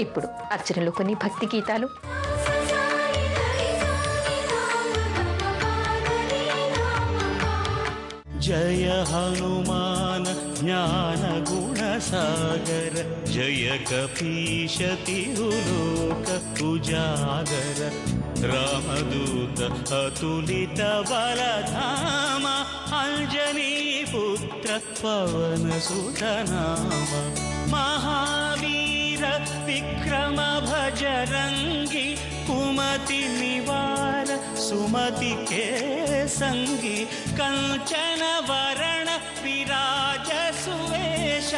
ఇప్పుడు అర్చనలో కొన్ని భక్తి గీతాలు. जय हनुमान ज्ञान गुण सागर जय कपीश तिरुलोक उजागर रामदूत अतुलित बलधाम अंजनी पुत्र पवन सुत नाम महावीर विक्रम भजरंगी कुमति निवार सुमति के संगी कंचन वरण विराज सुवेश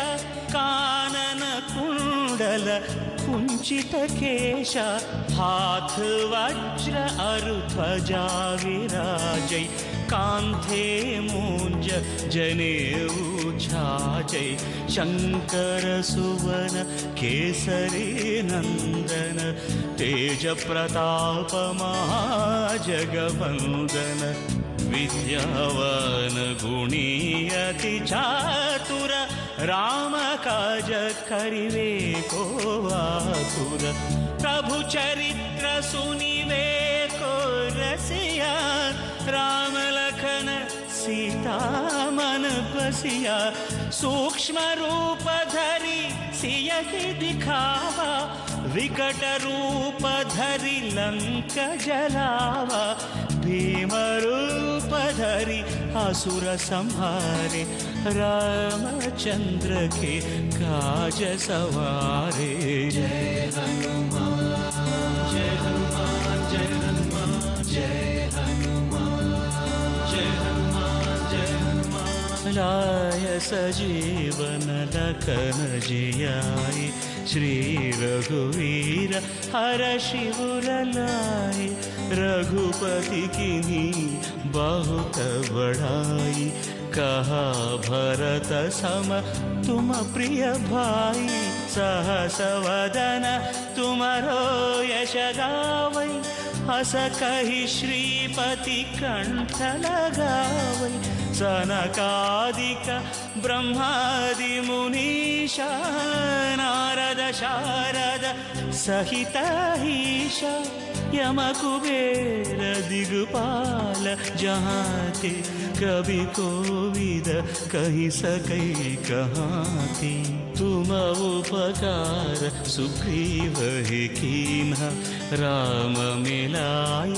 कानन कुंडल कुंचित केश हाथ वज्र अरुध्वजा विराजै कांधे मूंज जनेऊ छाजै शंकर सुवन केसरी नंदन तेज प्रताप महाजगवंदन विद्यावान गुणी अति चातुर राम काज करिवे को आतुर प्रभु चरित्र सुनिवे को रसिया राम लखन सीता मन बसिया सूक्ष्म रूप धरि सियहि दिखावा विकट रूप धरि लंक जलावा भीम रूप धरि असुर संहारे रामचंद्र के काज सवारे जय हनुमान जय हनुमान जय हनुमान जय हनुमान जय हनुमान जय हनुमान लाय सजीवन लखन जियाय श्री रघुवीर हर शिवर लाए रघुपति कीन्ही बहुत बड़ाई कहा भरत सम तुम प्रिय भाई सहस वदन तुम्हारो यश गावै हस कहि श्रीपति कंठ लगावै सनकादिक ब्रह्मादि मुनीशा नारद शारद सहित ईशा यम कुबेर दिगपाल जहाँते कवि कोविद कहि सकै कहाँते तुम उपकार सुग्रीव ही कीन्हा राम मिलाय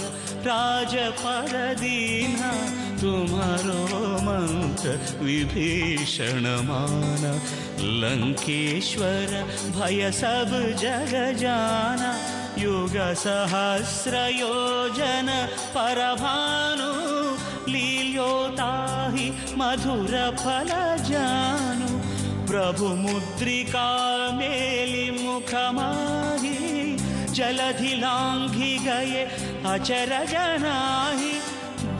राजपद दीन्हा तुम्हारो मंत्र विभीषण माना लंकेश्वर भय सब जग जाना युग सहस्र योजन परभानु लील्योताहि मधुर फल जानु प्रभु मुद्रिका मेलि मुख माहि जलधि लांघि गए अचर जनाहि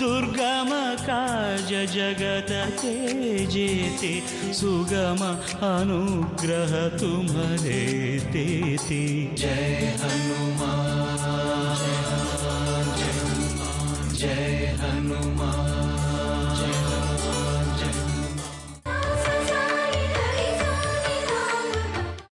दुर्गम काज जगत के जेते सुगम अनुग्रह तुम्हारे तेते जय हनुमान